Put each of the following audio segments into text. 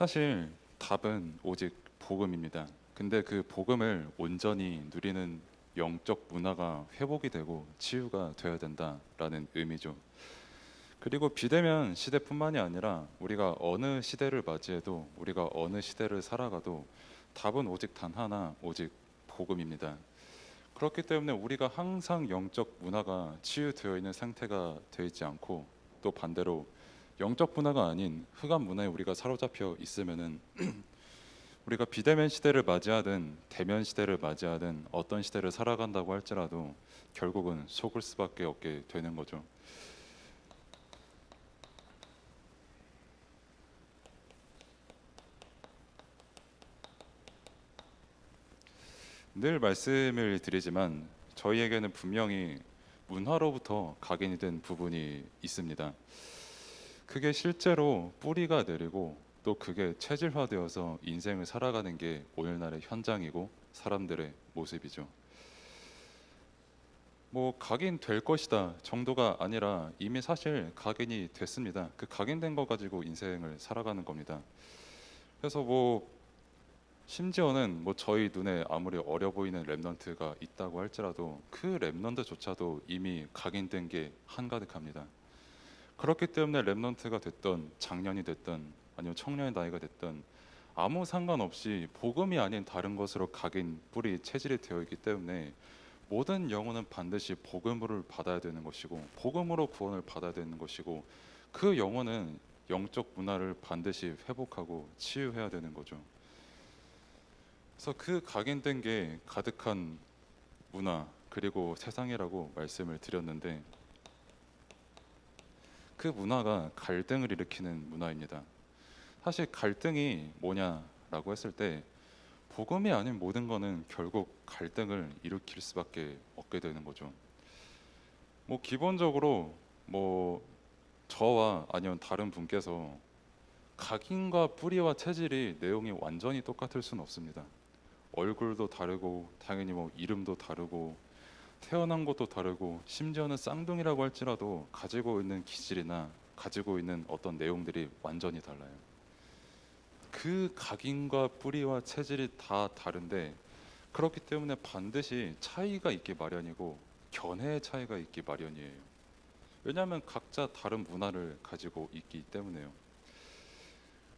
사실 답은 오직 복음입니다. 근데 그 복음을 온전히 누리는 영적 문화가 회복이 되고 치유가 되어야 된다라는 의미죠. 그리고 비대면 시대뿐만이 아니라 우리가 어느 시대를 맞이해도 우리가 어느 시대를 살아가도 답은 오직 단 하나, 오직 복음입니다. 그렇기 때문에 우리가 항상 영적 문화가 치유되어 있는 상태가 되어 있지 않고 또 반대로 영적 문화가 아닌 흑암 문화에 우리가 사로잡혀 있으면은 우리가 비대면 시대를 맞이하든 대면 시대를 맞이하든 어떤 시대를 살아간다고 할지라도 결국은 속을 수밖에 없게 되는 거죠. 늘 말씀을 드리지만 저희에게는 분명히 문화로부터 각인이 된 부분이 있습니다. 그게 실제로 뿌리가 내리고 또 그게 체질화되어서 인생을 살아가는 게 오늘날의 현장이고 사람들의 모습이죠. 뭐 각인될 것이다 정도가 아니라 이미 사실 각인이 됐습니다. 그 각인된 거 가지고 인생을 살아가는 겁니다. 그래서 뭐 심지어는 뭐 저희 눈에 아무리 어려 보이는 랩넌트가 있다고 할지라도 그 랩넌트조차도 이미 각인된 게 한가득합니다. 그렇기 때문에 랩넌트가 됐던 장년이 됐던 아니면 청년의 나이가 됐던 아무 상관없이 복음이 아닌 다른 것으로 각인 뿌리 체질이 되어 있기 때문에 모든 영혼은 반드시 복음을 받아야 되는 것이고 복음으로 구원을 받아야 되는 것이고 그 영혼은 영적 문화를 반드시 회복하고 치유해야 되는 거죠. 그래서 그 각인된 게 가득한 문화 그리고 세상이라고 말씀을 드렸는데 그 문화가 갈등을 일으키는 문화입니다. 사실 갈등이 뭐냐라고 했을 때 복음이 아닌 모든 거는 결국 갈등을 일으킬 수밖에 없게 되는 거죠. 뭐 기본적으로 뭐 저와 아니면 다른 분께서 각인과 뿌리와 체질이 내용이 완전히 똑같을 수는 없습니다. 얼굴도 다르고 당연히 뭐 이름도 다르고 태어난 것도 다르고 심지어는 쌍둥이라고 할지라도 가지고 있는 기질이나 가지고 있는 어떤 내용들이 완전히 달라요. 그 각인과 뿌리와 체질이 다 다른데 그렇기 때문에 반드시 차이가 있기 마련이고 견해의 차이가 있기 마련이에요. 왜냐하면 각자 다른 문화를 가지고 있기 때문에요.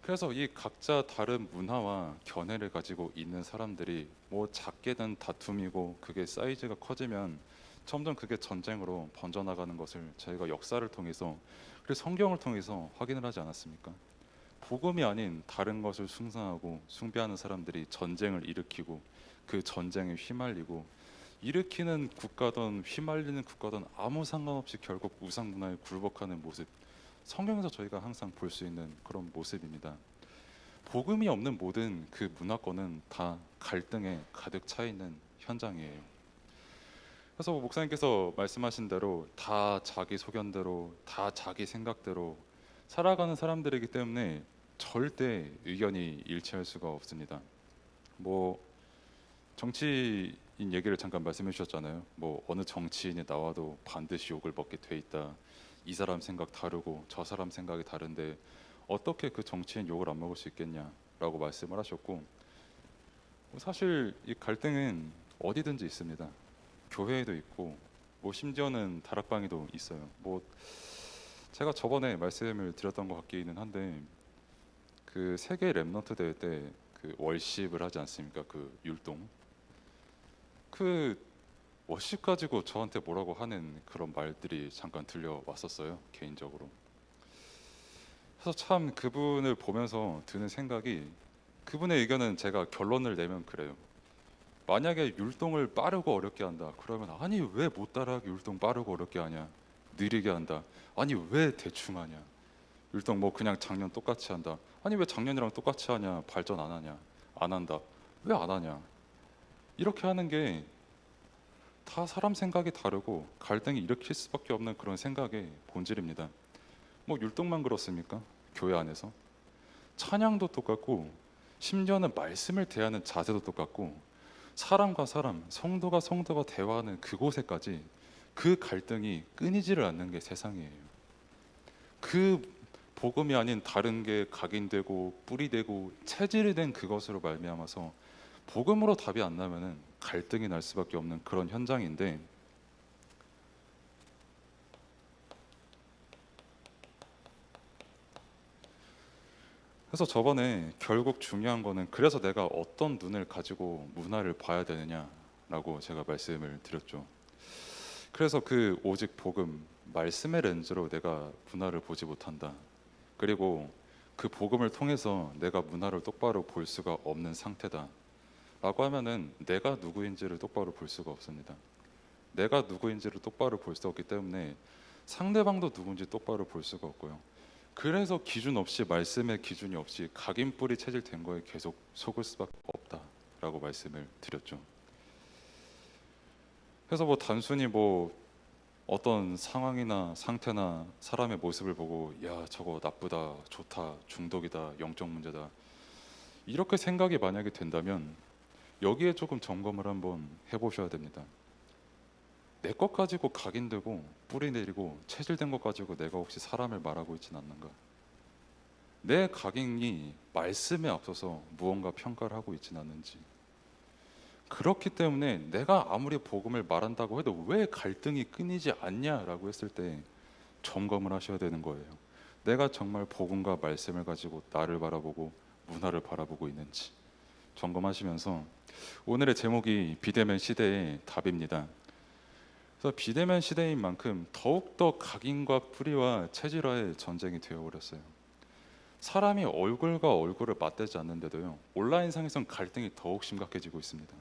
그래서 이 각자 다른 문화와 견해를 가지고 있는 사람들이 뭐 작게는 다툼이고 그게 사이즈가 커지면 점점 그게 전쟁으로 번져나가는 것을 저희가 역사를 통해서 그리고 성경을 통해서 확인을 하지 않았습니까? 복음이 아닌 다른 것을 숭상하고 숭배하는 사람들이 전쟁을 일으키고 그 전쟁에 휘말리고 일으키는 국가든 휘말리는 국가든 아무 상관없이 결국 우상 문화에 굴복하는 모습 성경에서 저희가 항상 볼 수 있는 그런 모습입니다. 복음이 없는 모든 그 문화권은 다 갈등에 가득 차 있는 현장이에요. 그래서 목사님께서 말씀하신 대로 다 자기 소견대로 다 자기 생각대로 살아가는 사람들이기 때문에 절대 의견이 일치할 수가 없습니다. 뭐 정치인 얘기를 잠깐 말씀해 주셨잖아요. 뭐 어느 정치인이 나와도 반드시 욕을 먹게 돼 있다. 이 사람 생각 다르고 저 사람 생각이 다른데 어떻게 그 정치인 욕을 안 먹을 수 있겠냐라고 말씀을 하셨고 사실 이 갈등은 어디든지 있습니다. 교회에도 있고 뭐 심지어는 다락방에도 있어요. 뭐 제가 저번에 말씀을 드렸던 것 같기는 한데 그 세계 랩넌트 대회 때 그 월십을 하지 않습니까? 그 율동 그 워십 가지고 저한테 뭐라고 하는 그런 말들이 잠깐 들려왔었어요. 개인적으로. 그래서 참 그분을 보면서 드는 생각이 그분의 의견은 제가 결론을 내면 그래요. 만약에 율동을 빠르고 어렵게 한다. 그러면 아니 왜 못 따라하게 율동 빠르고 어렵게 하냐? 느리게 한다. 아니 왜 대충 하냐? 율동 뭐 그냥 작년 똑같이 한다. 아니 왜 작년이랑 똑같이 하냐? 발전 안 하냐? 안 한다. 왜 안 하냐? 이렇게 하는 게 다 사람 생각이 다르고 갈등이 일으킬 수밖에 없는 그런 생각의 본질입니다. 뭐 율동만 그렇습니까? 교회 안에서 찬양도 똑같고 심지어는 말씀을 대하는 자세도 똑같고 사람과 사람, 성도가 성도가 대화하는 그곳에까지 그 갈등이 끊이지를 않는 게 세상이에요. 그 복음이 아닌 다른 게 각인되고 뿌리 되고 체질이 된 그것으로 말미암아서 복음으로 답이 안 나면은 갈등이 날 수밖에 없는 그런 현장인데, 그래서 저번에 결국 중요한 거는 그래서 내가 어떤 눈을 가지고 문화를 봐야 되느냐라고 제가 말씀을 드렸죠. 그래서 그 오직 복음 말씀의 렌즈로 내가 문화를 보지 못한다. 그리고 그 복음을 통해서 내가 문화를 똑바로 볼 수가 없는 상태다 라고 하면은 내가 누구인지를 똑바로 볼 수가 없습니다. 내가 누구인지를 똑바로 볼 수 없기 때문에 상대방도 누군지 똑바로 볼 수가 없고요. 그래서 기준 없이, 말씀의 기준이 없이 각인뿌리 체질된 거에 계속 속을 수밖에 없다라고 말씀을 드렸죠. 그래서 뭐 단순히 뭐 어떤 상황이나 상태나 사람의 모습을 보고 야 저거 나쁘다, 좋다, 중독이다, 영적 문제다 이렇게 생각이 만약에 된다면 여기에 조금 점검을 한번 해보셔야 됩니다. 내 것 가지고 각인되고 뿌리 내리고 체질된 것 가지고 내가 혹시 사람을 말하고 있지는 않는가? 내 각인이 말씀에 앞서서 무언가 평가를 하고 있지는 않는지. 그렇기 때문에 내가 아무리 복음을 말한다고 해도 왜 갈등이 끊이지 않냐라고 했을 때 점검을 하셔야 되는 거예요. 내가 정말 복음과 말씀을 가지고 나를 바라보고 문화를 바라보고 있는지 점검하시면서, 오늘의 제목이 비대면 시대의 답입니다. 그래서 비대면 시대인 만큼 더욱더 각인과 뿌리와 체질화의 전쟁이 되어버렸어요. 사람이 얼굴과 얼굴을 맞대지 않는데도요, 온라인상에선 갈등이 더욱 심각해지고 있습니다.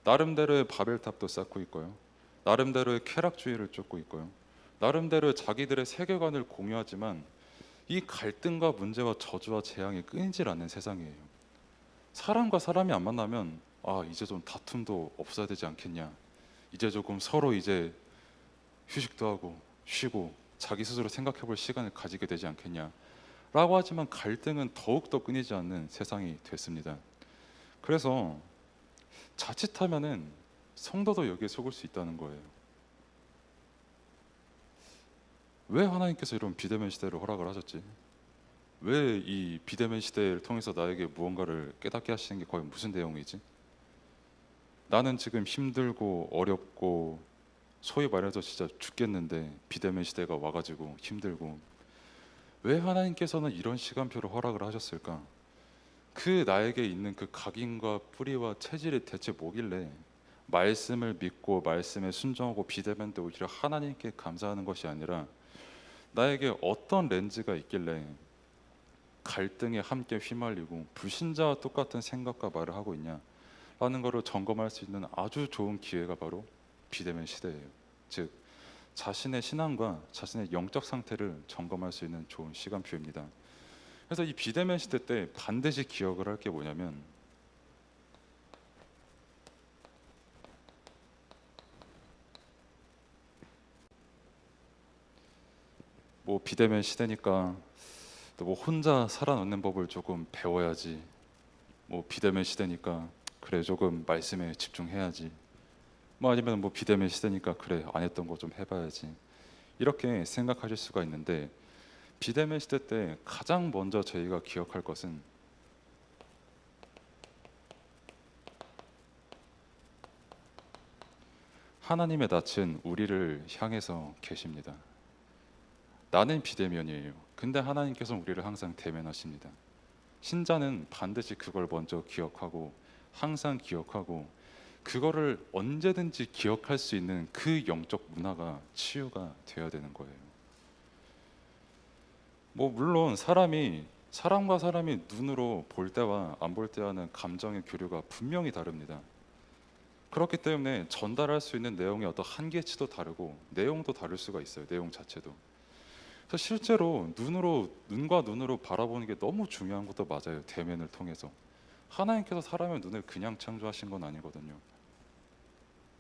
나름대로의 바벨탑도 쌓고 있고요, 나름대로의 쾌락주의를 쫓고 있고요, 나름대로의 자기들의 세계관을 공유하지만 이 갈등과 문제와 저주와 재앙이 끊이질 않는 세상이에요. 사람과 사람이 안 만나면 이제 좀 다툼도 없어야 되지 않겠냐, 이제 조금 서로 이제 휴식도 하고 쉬고 자기 스스로 생각해 볼 시간을 가지게 되지 않겠냐 라고 하지만 갈등은 더욱더 끊이지 않는 세상이 됐습니다. 그래서 자칫하면은 성도도 여기에 속을 수 있다는 거예요. 왜 하나님께서 이런 비대면 시대를 허락을 하셨지? 왜 이 비대면 시대를 통해서 나에게 무언가를 깨닫게 하시는 게 거의 무슨 내용이지? 나는 지금 힘들고 어렵고 소위 말해서 진짜 죽겠는데 비대면 시대가 와가지고 힘들고, 왜 하나님께서는 이런 시간표를 허락을 하셨을까? 그 나에게 있는 그 각인과 뿌리와 체질이 대체 뭐길래 말씀을 믿고 말씀에 순종하고 비대면 때 오히려 하나님께 감사하는 것이 아니라 나에게 어떤 렌즈가 있길래 갈등에 함께 휘말리고 불신자와 똑같은 생각과 말을 하고 있냐 라는 것을 점검할 수 있는 아주 좋은 기회가 바로 비대면 시대예요. 즉 자신의 신앙과 자신의 영적 상태를 점검할 수 있는 좋은 시간표입니다. 그래서 이 비대면 시대 때 반드시 기억을 할 게 뭐냐면, 뭐 비대면 시대니까 또 뭐 혼자 살아남는 법을 조금 배워야지, 뭐 비대면 시대니까 그래 조금 말씀에 집중해야지, 뭐 아니면 뭐 비대면 시대니까 그래 안 했던 거 좀 해봐야지, 이렇게 생각하실 수가 있는데, 비대면 시대 때 가장 먼저 저희가 기억할 것은 하나님의 낯은 우리를 향해서 계십니다. 나는 비대면이에요. 근데 하나님께서는 우리를 항상 대면하십니다. 신자는 반드시 그걸 먼저 기억하고 항상 기억하고 그거를 언제든지 기억할 수 있는 그 영적 문화가 치유가 되어야 되는 거예요. 뭐 물론 사람과 사람이 눈으로 볼 때와 안 볼 때와는 감정의 교류가 분명히 다릅니다. 그렇기 때문에 전달할 수 있는 내용의 어떤 한계치도 다르고 내용도 다를 수가 있어요. 내용 자체도. 그래서 실제로 눈과 눈으로 바라보는 게 너무 중요한 것도 맞아요. 대면을 통해서. 하나님께서 사람의 눈을 그냥 창조하신 건 아니거든요.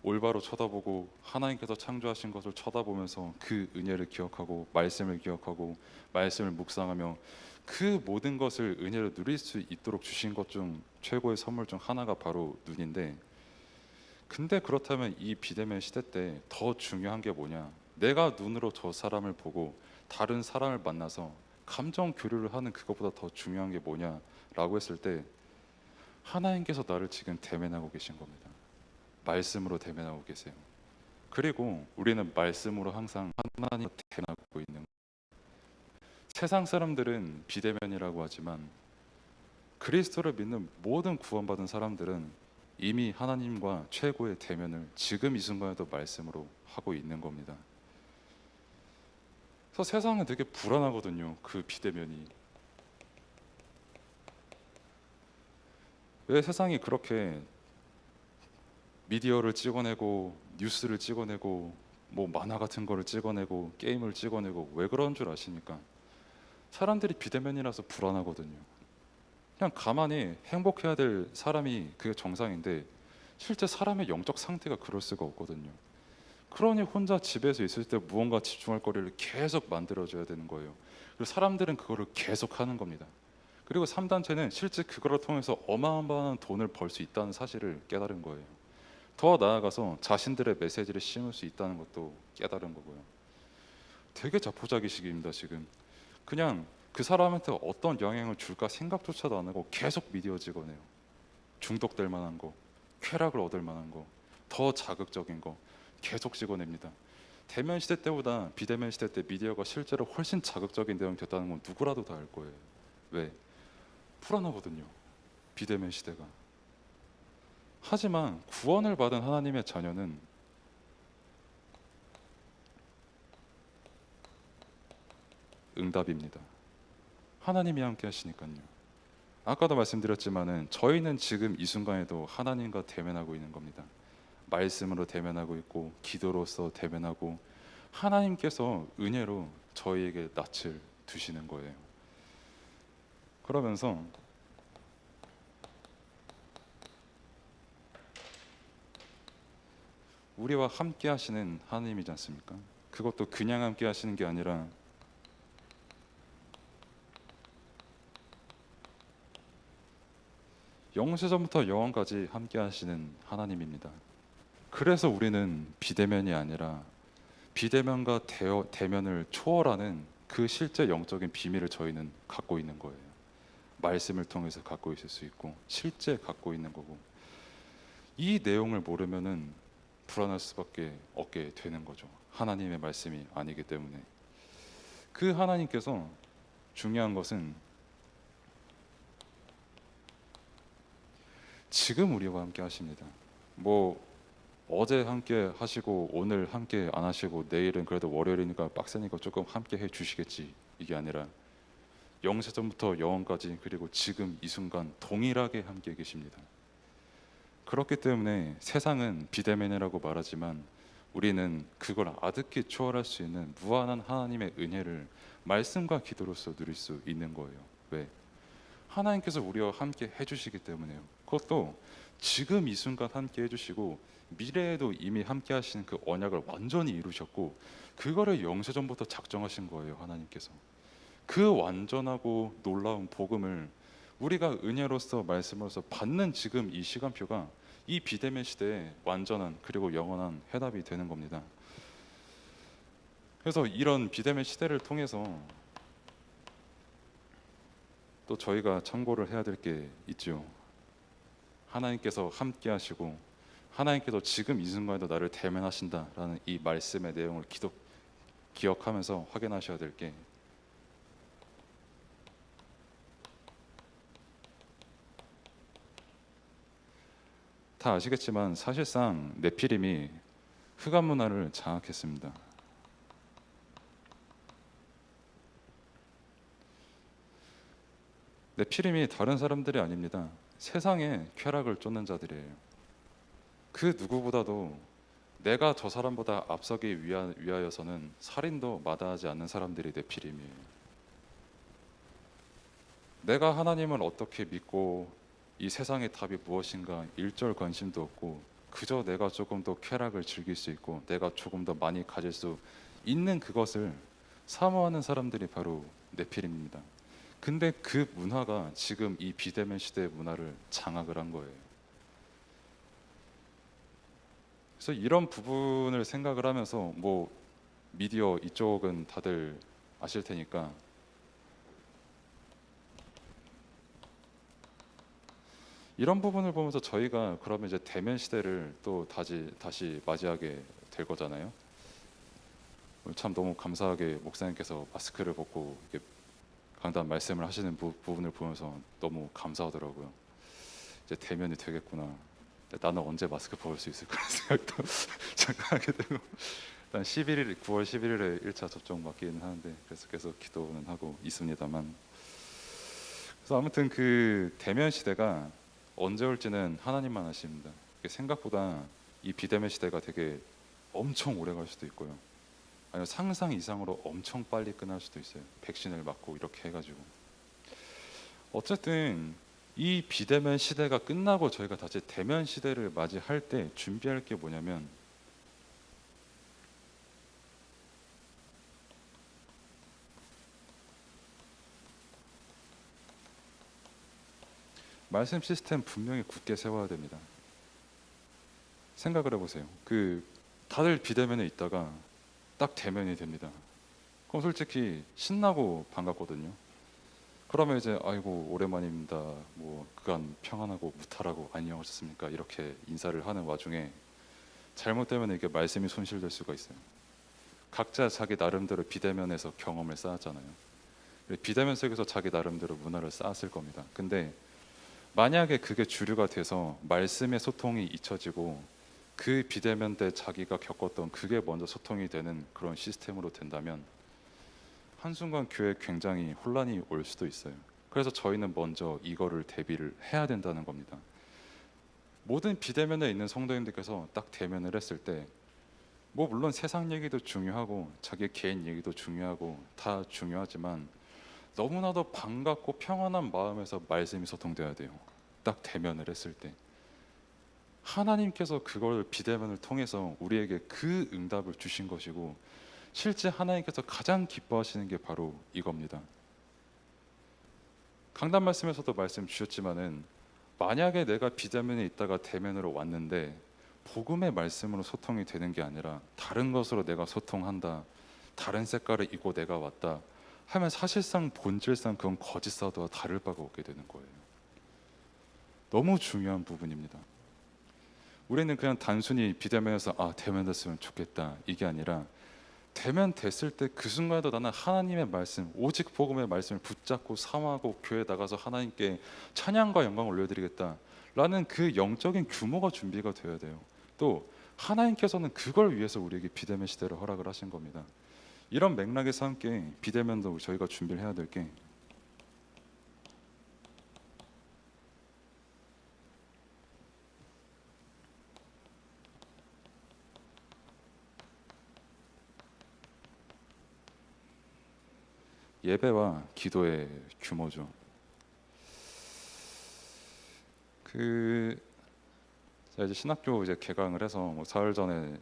올바로 쳐다보고 하나님께서 창조하신 것을 쳐다보면서 그 은혜를 기억하고 말씀을 기억하고 말씀을 묵상하며 그 모든 것을 은혜로 누릴 수 있도록 주신 것 중 최고의 선물 중 하나가 바로 눈인데, 근데 그렇다면 이 비대면 시대 때 더 중요한 게 뭐냐? 내가 눈으로 저 사람을 보고 다른 사람을 만나서 감정 교류를 하는 그것보다 더 중요한 게 뭐냐라고 했을 때 하나님께서 나를 지금 대면하고 계신 겁니다. 말씀으로 대면하고 계세요. 그리고 우리는 말씀으로 항상 하나님을 대면하고 있는 거예요. 세상 사람들은 비대면이라고 하지만 그리스도를 믿는 모든 구원받은 사람들은 이미 하나님과 최고의 대면을 지금 이 순간에도 말씀으로 하고 있는 겁니다. 그래서 세상은 되게 불안하거든요. 그 비대면이. 왜 세상이 그렇게 미디어를 찍어내고 뉴스를 찍어내고 뭐 만화 같은 거를 찍어내고 게임을 찍어내고 왜 그런 줄 아십니까? 사람들이 비대면이라서 불안하거든요. 그냥 가만히 행복해야 될 사람이 그게 정상인데 실제 사람의 영적 상태가 그럴 수가 없거든요. 그러니 혼자 집에서 있을 때 무언가 집중할 거리를 계속 만들어줘야 되는 거예요. 그리고 사람들은 그거를 계속 하는 겁니다. 그리고 3단체는 실제 그거를 통해서 어마어마한 돈을 벌 수 있다는 사실을 깨달은 거예요. 더 나아가서 자신들의 메시지를 심을 수 있다는 것도 깨달은 거고요. 되게 자포자기식입니다 지금. 그냥 그 사람한테 어떤 영향을 줄까 생각조차도 안 하고 계속 미디어 찍어내요. 중독될 만한 거, 쾌락을 얻을 만한 거, 더 자극적인 거 계속 찍어냅니다. 대면 시대 때보다 비대면 시대 때 미디어가 실제로 훨씬 자극적인 내용이 됐다는 건 누구라도 다 알 거예요. 왜? 불안하거든요. 비대면 시대가. 하지만 구원을 받은 하나님의 자녀는 응답입니다. 하나님이 함께 하시니까요. 아까도 말씀드렸지만은 저희는 지금 이 순간에도 하나님과 대면하고 있는 겁니다. 말씀으로 대면하고 있고 기도로서 대면하고 하나님께서 은혜로 저희에게 낯을 두시는 거예요. 그러면서 우리와 함께 하시는 하나님이지 않습니까? 그것도 그냥 함께 하시는 게 아니라 영세전부터 영원까지 함께 하시는 하나님입니다. 그래서 우리는 비대면이 아니라 비대면과 대면을 초월하는 그 실제 영적인 비밀을 저희는 갖고 있는 거예요. 말씀을 통해서 갖고 있을 수 있고 실제 갖고 있는 거고 이 내용을 모르면은 불안할 수밖에 없게 되는 거죠. 하나님의 말씀이 아니기 때문에. 그 하나님께서 중요한 것은 지금 우리와 함께 하십니다. 뭐 어제 함께 하시고 오늘 함께 안 하시고 내일은 그래도 월요일이니까 빡세니까 조금 함께 해 주시겠지, 이게 아니라 영세전부터 영원까지 그리고 지금 이 순간 동일하게 함께 계십니다. 그렇기 때문에 세상은 비대면이라고 말하지만 우리는 그걸 아득히 초월할 수 있는 무한한 하나님의 은혜를 말씀과 기도로서 누릴 수 있는 거예요. 왜? 하나님께서 우리와 함께 해주시기 때문에요. 그것도 지금 이 순간 함께 해주시고 미래에도 이미 함께 하시는 그 언약을 완전히 이루셨고 그거를 영세전부터 작정하신 거예요. 하나님께서 그 완전하고 놀라운 복음을 우리가 은혜로서 말씀으로서 받는 지금 이 시간표가 이 비대면 시대에 완전한 그리고 영원한 해답이 되는 겁니다. 그래서 이런 비대면 시대를 통해서 또 저희가 참고를 해야 될 게 있죠. 하나님께서 함께 하시고 하나님께서 지금 이 순간에도 나를 대면하신다라는 이 말씀의 내용을 기억하면서 확인하셔야 될 게 다 아시겠지만 사실상 네피림이 흑암 문화를 장악했습니다. 네피림이 다른 사람들이 아닙니다. 세상에 쾌락을 쫓는 자들이에요. 그 누구보다도 내가 저 사람보다 앞서기 위하여서는 살인도 마다하지 않는 사람들이 네피림이에요. 내가 하나님을 어떻게 믿고 이 세상의 답이 무엇인가 일절 관심도 없고 그저 내가 조금 더 쾌락을 즐길 수 있고 내가 조금 더 많이 가질 수 있는 그것을 사모하는 사람들이 바로 네피림입니다. 근데 그 문화가 지금 이 비대면 시대의 문화를 장악을 한 거예요. 그래서 이런 부분을 생각을 하면서 뭐 미디어 이쪽은 다들 아실 테니까 이런 부분을 보면서 저희가 그러면 이제 대면 시대를 또 다시 맞이하게 될 거잖아요. 참 너무 감사하게 목사님께서 마스크를 벗고 이렇게 강단 말씀을 하시는 부분을 보면서 너무 감사하더라고요. 이제 대면이 되겠구나. 나는 언제 마스크 벗을 수 있을까 생각도 잠깐 하게 되고, 일단 9월 11일에 1차 접종 맞기는 하는데 그래서 계속 기도는 하고 있습니다만, 그래서 아무튼 그 대면 시대가 언제 올지는 하나님만 아십니다. 생각보다 이 비대면 시대가 되게 엄청 오래 갈 수도 있고요. 아니면 상상 이상으로 엄청 빨리 끝날 수도 있어요. 백신을 맞고 이렇게 해가지고. 어쨌든 이 비대면 시대가 끝나고 저희가 다시 대면 시대를 맞이할 때 준비할 게 뭐냐면, 말씀 시스템 분명히 굳게 세워야 됩니다. 생각을 해보세요. 다들 비대면에 있다가 딱 대면이 됩니다. 그럼 솔직히 신나고 반갑거든요. 그러면 이제 아이고 오랜만입니다. 뭐 그간 평안하고 무탈하고 안녕하셨습니까? 이렇게 인사를 하는 와중에 잘못되면 이게 말씀이 손실될 수가 있어요. 각자 자기 나름대로 비대면에서 경험을 쌓았잖아요. 비대면 속에서 자기 나름대로 문화를 쌓았을 겁니다. 근데 만약에 그게 주류가 돼서 말씀의 소통이 잊혀지고 그 비대면 때 자기가 겪었던 그게 먼저 소통이 되는 그런 시스템으로 된다면 한순간 교회에 굉장히 혼란이 올 수도 있어요. 그래서 저희는 먼저 이거를 대비를 해야 된다는 겁니다. 모든 비대면에 있는 성도님들께서 딱 대면을 했을 때 뭐 물론 세상 얘기도 중요하고 자기 개인 얘기도 중요하고 다 중요하지만 너무나도 반갑고 평안한 마음에서 말씀이 소통돼야 돼요. 딱 대면을 했을 때 하나님께서 그걸 비대면을 통해서 우리에게 그 응답을 주신 것이고, 실제 하나님께서 가장 기뻐하시는 게 바로 이겁니다. 강단 말씀에서도 말씀 주셨지만은 만약에 내가 비대면에 있다가 대면으로 왔는데 복음의 말씀으로 소통이 되는 게 아니라 다른 것으로 내가 소통한다, 다른 색깔을 입고 내가 왔다 하면 사실상 본질상 그건 거짓 사도와 다를 바가 없게 되는 거예요. 너무 중요한 부분입니다. 우리는 그냥 단순히 비대면에서 대면 됐으면 좋겠다 이게 아니라, 대면 됐을 때 그 순간에도 나는 하나님의 말씀, 오직 복음의 말씀을 붙잡고 사모하고 교회 나가서 하나님께 찬양과 영광을 올려드리겠다 라는 그 영적인 규모가 준비가 되어야 돼요. 또 하나님께서는 그걸 위해서 우리에게 비대면 시대를 허락을 하신 겁니다. 이런 맥락에서 함께 비대면도 저희가 준비를 해야 될 게, 예배와 기도의 규모죠. 제가 이제 신학교 이제 개강을 해서 뭐 사흘 전에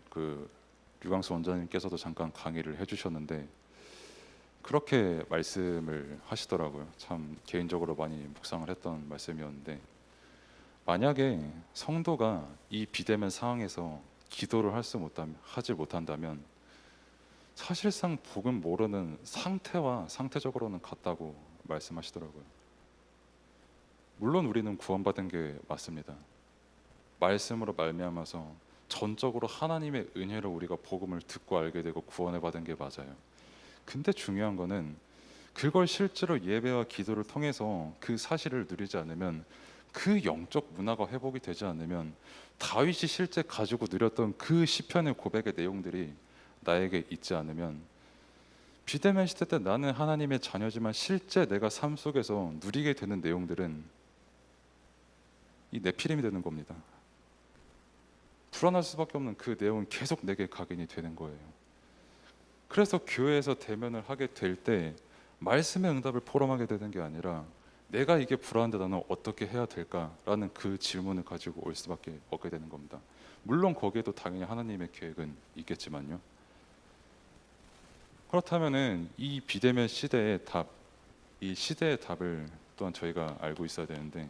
류광수 원장님께서도 잠깐 강의를 해주셨는데 그렇게 말씀을 하시더라고요. 참 개인적으로 많이 묵상을 했던 말씀이었는데, 만약에 성도가 이 비대면 상황에서 기도를 하지 못한다면 사실상 복음 모르는 상태와 상태적으로는 같다고 말씀하시더라고요. 물론 우리는 구원받은 게 맞습니다. 말씀으로 말미암아서 전적으로 하나님의 은혜로 우리가 복음을 듣고 알게 되고 구원을 받은 게 맞아요. 근데 중요한 거는 그걸 실제로 예배와 기도를 통해서 그 사실을 누리지 않으면, 그 영적 문화가 회복이 되지 않으면 다윗이 실제 가지고 누렸던 그 시편의 고백의 내용들이 나에게 있지 않으면, 비대면 시대 때 나는 하나님의 자녀지만 실제 내가 삶 속에서 누리게 되는 내용들은 이 네피림이 되는 겁니다. 불안할 수밖에 없는 그 내용은 계속 내게 각인이 되는 거예요. 그래서 교회에서 대면을 하게 될 때 말씀의 응답을 포럼하게 되는 게 아니라, 내가 이게 불안한데 나는 어떻게 해야 될까라는 그 질문을 가지고 올 수밖에 없게 되는 겁니다. 물론 거기에도 당연히 하나님의 계획은 있겠지만요. 그렇다면은 이 비대면 시대의 답, 이 시대의 답을 또한 저희가 알고 있어야 되는데,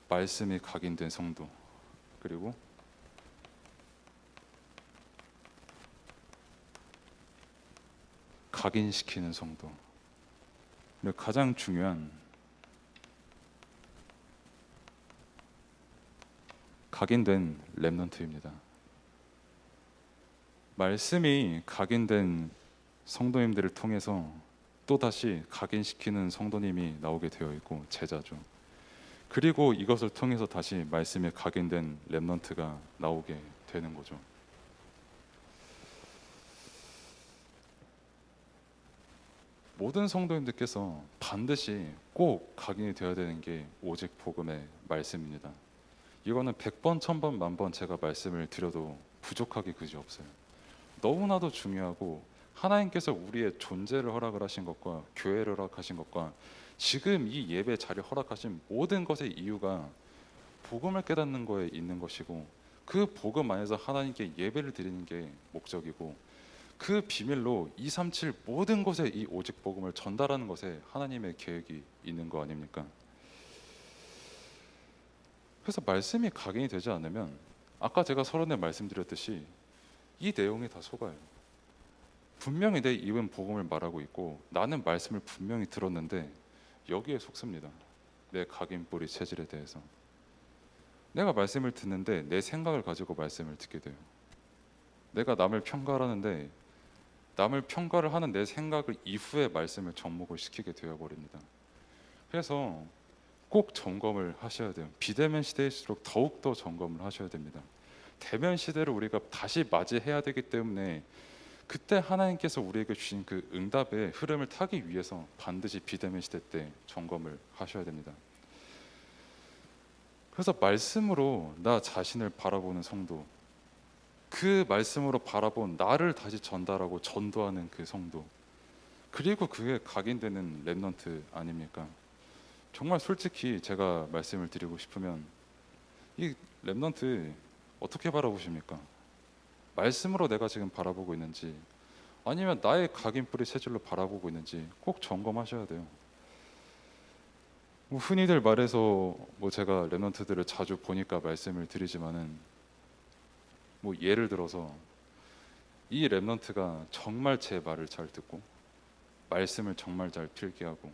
말씀이 각인된 성도, 그리고 각인시키는 성도. 그리고 가장 중요한 각인된 렘넌트입니다. 말씀이 각인된 성도님들을 통해서 또다시 각인시키는 성도님이 나오게 되어 있고 제자죠. 그리고 이것을 통해서 다시 말씀에 각인된 렘넌트가 나오게 되는 거죠. 모든 성도님들께서 반드시 꼭 각인이 되어야 되는 게 오직 복음의 말씀입니다. 이거는 100번, 1000번, 만번 제가 말씀을 드려도 부족하기 그지없어요. 너무나도 중요하고 하나님께서 우리의 존재를 허락을 하신 것과 교회를 허락하신 것과 지금 이 예배 자리 허락하신 모든 것의 이유가 복음을 깨닫는 거에 있는 것이고 그 복음 안에서 하나님께 예배를 드리는 게 목적이고 그 비밀로 237 모든 곳에 이 오직 복음을 전달하는 것에 하나님의 계획이 있는 거 아닙니까? 그래서 말씀이 각인이 되지 않으면 아까 제가 서론에 말씀드렸듯이 이 내용이 다 속아요. 분명히 내 입은 복음을 말하고 있고 나는 말씀을 분명히 들었는데 여기에 속습니다. 내 각인 뿌리 체질에 대해서. 내가 말씀을 듣는데 내 생각을 가지고 말씀을 듣게 돼요. 내가 남을 평가하는데 남을 평가를 하는 내 생각을 이후에 말씀을 접목을 시키게 되어버립니다. 그래서 꼭 점검을 하셔야 돼요. 비대면 시대일수록 더욱더 점검을 하셔야 됩니다. 대면 시대를 우리가 다시 맞이해야 되기 때문에 그때 하나님께서 우리에게 주신 그 응답의 흐름을 타기 위해서 반드시 비대면 시대 때 점검을 하셔야 됩니다. 그래서 말씀으로 나 자신을 바라보는 성도, 그 말씀으로 바라본 나를 다시 전달하고 전도하는 그 성도, 그리고 그게 각인되는 렘넌트 아닙니까? 정말 솔직히 제가 말씀을 드리고 싶으면 이 렘넌트 어떻게 바라보십니까? 말씀으로 내가 지금 바라보고 있는지 아니면 나의 각인뿌리 체질로 바라보고 있는지 꼭 점검하셔야 돼요. 뭐 흔히들 말해서 뭐 제가 렘넌트들을 자주 보니까 말씀을 드리지만은 뭐 예를 들어서 이 렘넌트가 정말 제 말을 잘 듣고 말씀을 정말 잘 필기하고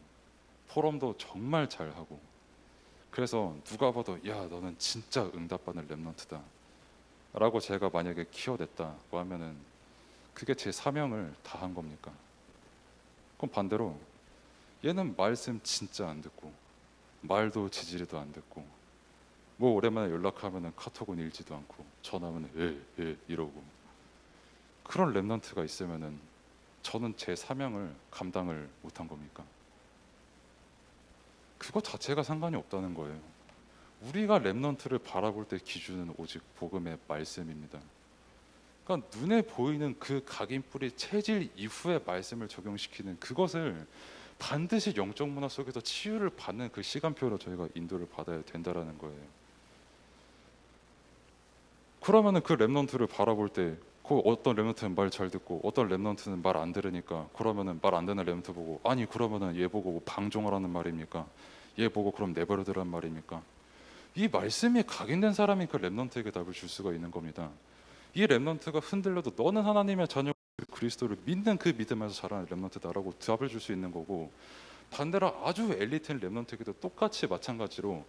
포럼도 정말 잘하고 그래서 누가 봐도 야 너는 진짜 응답받는 렘넌트다 라고 제가 만약에 키워냈다고 하면은 그게 제 사명을 다한 겁니까? 그럼 반대로 얘는 말씀 진짜 안 듣고 말도 지지리도 안 듣고 뭐 오랜만에 연락하면은 카톡은 읽지도 않고 전화하면 예 이러고 그런 렘넌트가 있으면은 저는 제 사명을 감당을 못한 겁니까? 그거 자체가 상관이 없다는 거예요. 우리가 렘넌트를 바라볼 때 기준은 오직 복음의 말씀입니다. 그러니까 눈에 보이는 그 각인 뿌리 체질 이후에 말씀을 적용시키는 그것을 반드시 영적 문화 속에서 치유를 받는 그 시간표로 저희가 인도를 받아야 된다라는 거예요. 그러면은 그 렘넌트를 바라볼 때 그 어떤 렘넌트는 말 잘 듣고 어떤 렘넌트는 말 안 들으니까 그러면은 말 안 듣는 렘넌트 보고 아니 그러면은 얘 보고 뭐 방종하라는 말입니까? 얘 보고 그럼 내버려두란 말입니까? 이 말씀이 각인된 사람이 그 렘넌트에게 답을 줄 수가 있는 겁니다. 이 렘넌트가 흔들려도 너는 하나님의 자녀 그리스도를 믿는 그 믿음에서 자라는 렘넌트다라고 답을 줄 수 있는 거고 반대로 아주 엘리트인 렘넌트에게도 똑같이 마찬가지로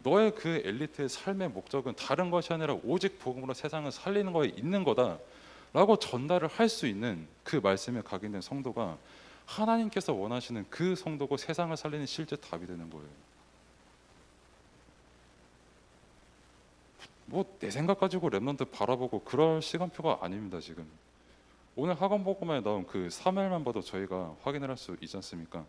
너의 그 엘리트의 삶의 목적은 다른 것이 아니라 오직 복음으로 세상을 살리는 거에 있는 거다라고 전달을 할 수 있는 그 말씀에 각인된 성도가 하나님께서 원하시는 그 성도고 세상을 살리는 실제 답이 되는 거예요. 뭐 내 생각 가지고 렘넌트 바라보고 그럴 시간표가 아닙니다. 지금 오늘 학원 복음에 나온 그 사무엘만 봐도 저희가 확인을 할 수 있지 않습니까?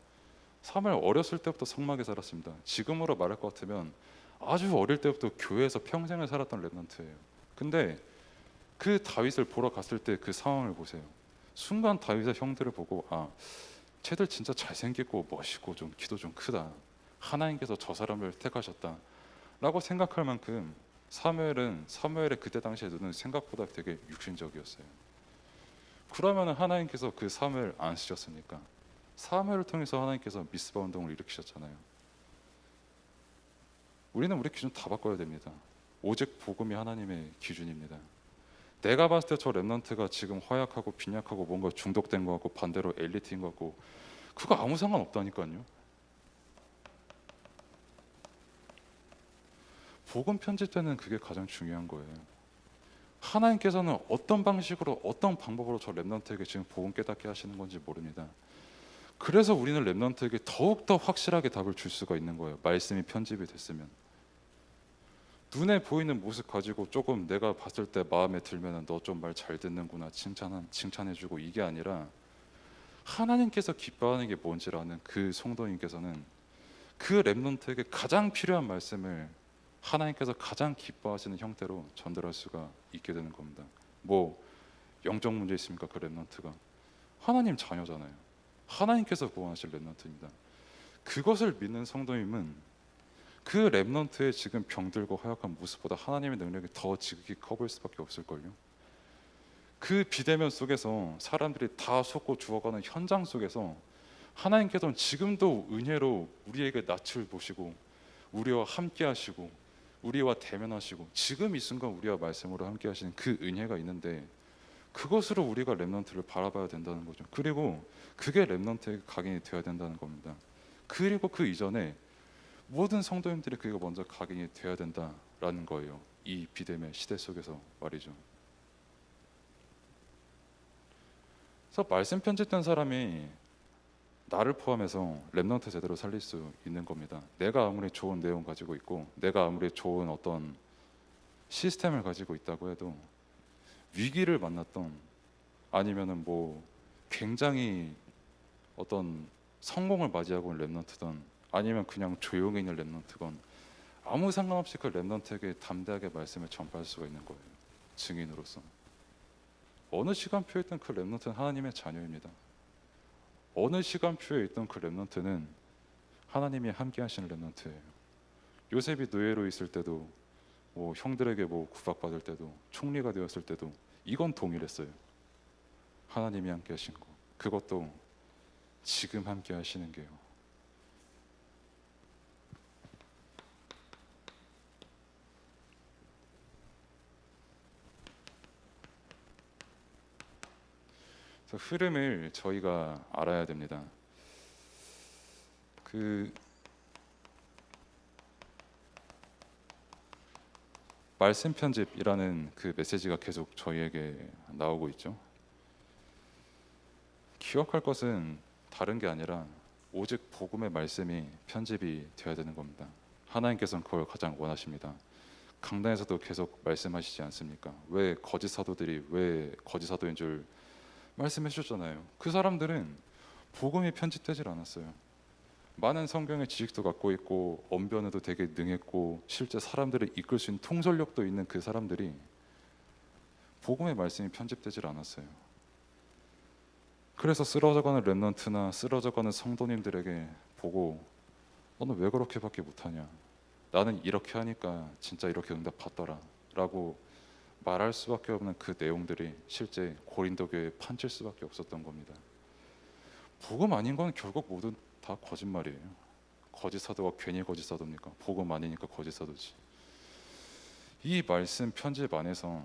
사무엘 어렸을 때부터 성막에 살았습니다. 지금으로 말할 것 같으면 아주 어릴 때부터 교회에서 평생을 살았던 렘넌트예요. 근데 그 다윗을 보러 갔을 때 그 상황을 보세요. 순간 다윗의 형들을 보고 아 쟤들 진짜 잘생기고 멋있고 좀 키도 좀 크다. 하나님께서 저 사람을 택하셨다 라고 생각할 만큼 사무엘의 그때 당시의 눈은 생각보다 되게 육신적이었어요. 그러면 하나님께서 그 사무엘 안 쓰셨습니까? 사무엘을 통해서 하나님께서 미스바 운동을 일으키셨잖아요. 우리는 우리 기준 다 바꿔야 됩니다. 오직 복음이 하나님의 기준입니다. 내가 봤을 때 저 랩런트가 지금 허약하고 빈약하고 뭔가 중독된 것 같고 반대로 엘리트인 것 같고 그거 아무 상관없다니까요. 복음 편집 때는 그게 가장 중요한 거예요. 하나님께서는 어떤 방식으로 어떤 방법으로 저 랩런트에게 지금 복음 깨닫게 하시는 건지 모릅니다. 그래서 우리는 랩런트에게 더욱더 확실하게 답을 줄 수가 있는 거예요. 말씀이 편집이 됐으면. 눈에 보이는 모습 가지고 조금 내가 봤을 때 마음에 들면은 너 좀 말 잘 듣는구나 칭찬해주고 이게 아니라 하나님께서 기뻐하는 게 뭔지를 아는 그 성도님께서는 그 랩런트에게 가장 필요한 말씀을 하나님께서 가장 기뻐하시는 형태로 전달할 수가 있게 되는 겁니다. 뭐 영적 문제 있습니까? 그 랩런트가 하나님 자녀잖아요. 하나님께서 구원하실 랩런트입니다. 그것을 믿는 성도님은 그 랩넌트의 지금 병들고 허약한 모습보다 하나님의 능력이 더 지극히 커 보일 수밖에 없을걸요. 그 비대면 속에서 사람들이 다 속고 죽어가는 현장 속에서 하나님께서는 지금도 은혜로 우리에게 낯을 보시고 우리와 함께 하시고 우리와 대면하시고 지금 이 순간 우리와 말씀으로 함께 하시는 그 은혜가 있는데 그것으로 우리가 랩넌트를 바라봐야 된다는 거죠. 그리고 그게 랩넌트의 각인이 되어야 된다는 겁니다. 그리고 그 이전에 모든 성도님들이 그게 먼저 각인이 되어야 된다라는 거예요. 이 비대면 시대 속에서 말이죠. 그래서 말씀 편집된 사람이 나를 포함해서 랩넌트 제대로 살릴 수 있는 겁니다. 내가 아무리 좋은 내용 가지고 있고 내가 아무리 좋은 어떤 시스템을 가지고 있다고 해도 위기를 만났던 아니면은 뭐 굉장히 어떤 성공을 맞이하고 있는 랩넌트든 아니면 그냥 조용히 있는 랩넌트건 아무 상관없이 그 랩넌트에게 담대하게 말씀을 전파할 수가 있는 거예요. 증인으로서 어느 시간표에 있던 그 랩넌트는 하나님의 자녀입니다. 어느 시간표에 있던 그 랩넌트는 하나님이 함께 하시는 랩넌트예요. 요셉이 노예로 있을 때도 뭐 형들에게 뭐 구박받을 때도 총리가 되었을 때도 이건 동일했어요. 하나님이 함께 하신 거. 그것도 지금 함께 하시는 게요. 그래서 흐름을 저희가 알아야 됩니다. 그 말씀 편집이라는 그 메시지가 계속 저희에게 나오고 있죠. 기억할 것은 다른 게 아니라 오직 복음의 말씀이 편집이 되어야 되는 겁니다. 하나님께서는 그걸 가장 원하십니다. 강단에서도 계속 말씀하시지 않습니까? 왜 거짓 사도들이 왜 거짓 사도인 줄 말씀해 주셨잖아요. 그 사람들은 복음이 편집되질 않았어요. 많은 성경의 지식도 갖고 있고 언변에도 되게 능했고 실제 사람들을 이끌 수 있는 통솔력도 있는 그 사람들이 복음의 말씀이 편집되질 않았어요. 그래서 쓰러져가는 랩런트나 쓰러져가는 성도님들에게 보고 너는 왜 그렇게밖에 못하냐? 나는 이렇게 하니까 진짜 이렇게 응답 받더라 라고 말할 수밖에 없는 그 내용들이 실제 고린도 교회에 판칠 수밖에 없었던 겁니다. 복음 아닌 건 결국 모두 다 거짓말이에요. 거짓 사도가 괜히 거짓 사도입니까? 복음 아니니까 거짓 사도지. 이 말씀 편집 안에서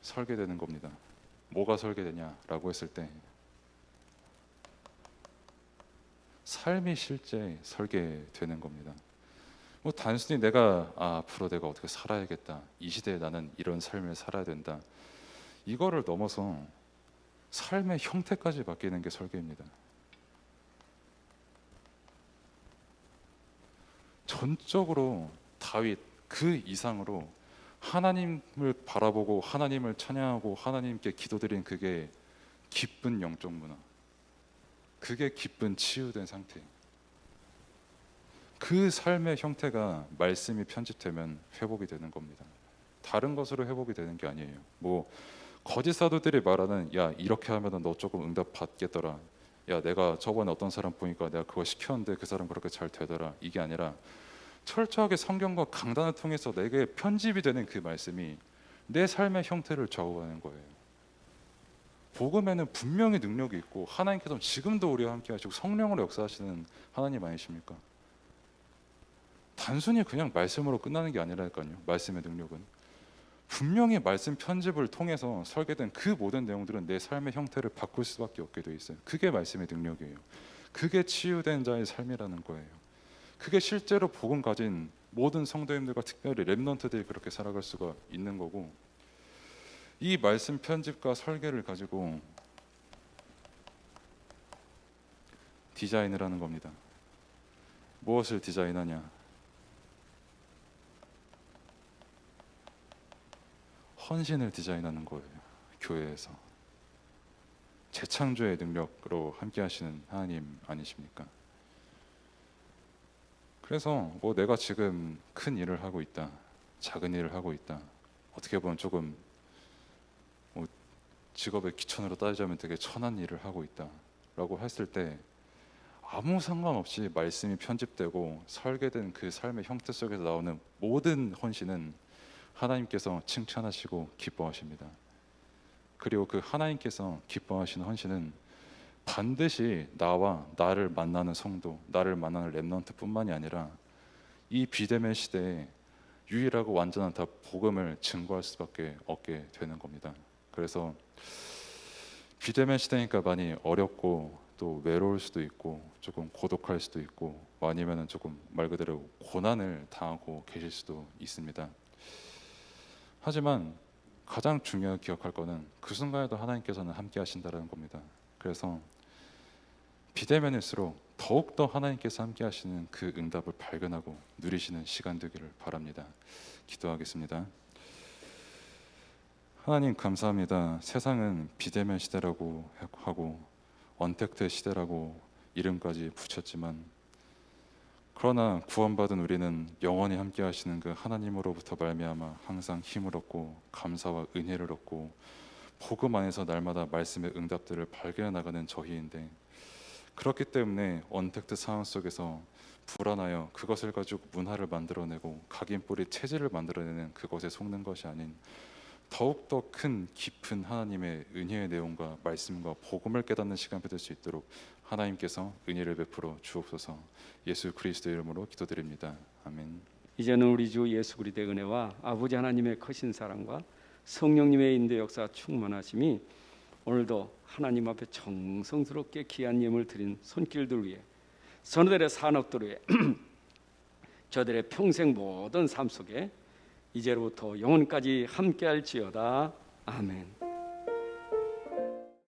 설계되는 겁니다. 뭐가 설계되냐라고 했을 때 삶이 실제 설계되는 겁니다. 뭐 단순히 내가 앞으로 내가 어떻게 살아야겠다. 이 시대에 나는 이런 삶을 살아야 된다. 이거를 넘어서 삶의 형태까지 바뀌는 게 설계입니다. 전적으로 다윗 그 이상으로 하나님을 바라보고 하나님을 찬양하고 하나님께 기도드린 그게 기쁜 영적 문화, 그게 기쁜 치유된 상태. 그 삶의 형태가 말씀이 편집되면 회복이 되는 겁니다. 다른 것으로 회복이 되는 게 아니에요. 뭐 거짓 사도들이 말하는 야 이렇게 하면은 너 조금 응답 받겠더라. 야 내가 저번에 어떤 사람 보니까 내가 그거 시켰는데 그 사람 그렇게 잘 되더라. 이게 아니라 철저하게 성경과 강단을 통해서 내게 편집이 되는 그 말씀이 내 삶의 형태를 좌우하는 거예요. 복음에는 분명히 능력이 있고 하나님께서는 지금도 우리와 함께 하시고 성령으로 역사하시는 하나님 아니십니까? 단순히 그냥 말씀으로 끝나는 게 아니라니까요. 말씀의 능력은 분명히 말씀 편집을 통해서 설계된 그 모든 내용들은 내 삶의 형태를 바꿀 수밖에 없게 돼 있어요. 그게 말씀의 능력이에요. 그게 치유된 자의 삶이라는 거예요. 그게 실제로 복음 가진 모든 성도님들과 특별히 렘넌트들이 그렇게 살아갈 수가 있는 거고, 이 말씀 편집과 설계를 가지고 디자인을 하는 겁니다. 무엇을 디자인하냐? 헌신을 디자인하는 거예요. 교회에서 재창조의 능력으로 함께 하시는 하나님 아니십니까? 그래서 뭐 내가 지금 큰 일을 하고 있다, 작은 일을 하고 있다, 어떻게 보면 조금 뭐 직업의 기천으로 따지자면 되게 천한 일을 하고 있다라고 했을 때 아무 상관없이 말씀이 편집되고 설계된 그 삶의 형태 속에서 나오는 모든 헌신은 하나님께서 칭찬하시고 기뻐하십니다. 그리고 그 하나님께서 기뻐하시는 헌신은 반드시 나와 나를 만나는 성도, 나를 만나는 렘넌트뿐만이 아니라 이 비대면 시대에 유일하고 완전한 다 복음을 증거할 수밖에 없게 되는 겁니다. 그래서 비대면 시대니까 많이 어렵고 또 외로울 수도 있고 조금 고독할 수도 있고 아니면은 조금 말 그대로 고난을 당하고 계실 수도 있습니다. 하지만 가장 중요하게 기억할 거는 그 순간에도 하나님께서는 함께 하신다는 겁니다. 그래서 비대면일수록 더욱더 하나님께서 함께 하시는 그 응답을 발견하고 누리시는 시간 되기를 바랍니다. 기도하겠습니다. 하나님 감사합니다. 세상은 비대면 시대라고 하고 언택트 시대라고 이름까지 붙였지만, 그러나 구원받은 우리는 영원히 함께 하시는 그 하나님으로부터 말미암아 항상 힘을 얻고 감사와 은혜를 얻고 복음 안에서 날마다 말씀의 응답들을 발견해 나가는 저희인데, 그렇기 때문에 언택트 상황 속에서 불안하여 그것을 가지고 문화를 만들어내고 각인뿌리 체질을 만들어내는 그것에 속는 것이 아닌 더욱더 큰 깊은 하나님의 은혜의 내용과 말씀과 복음을 깨닫는 시간 될 수 있도록 하나님께서 은혜를 베풀어 주옵소서. 예수 그리스도의 이름으로 기도드립니다. 아멘. 이제는 우리 주 예수 그리스도의 은혜와 아버지 하나님의 크신 사랑과 성령님의 인도 역사 충만하심이 오늘도 하나님 앞에 정성스럽게 귀한 예물 드린 손길들 위해, 선우들의 산업들 위해 저들의 평생 모든 삶 속에 이제로부터 영원까지 함께할지어다. 아멘.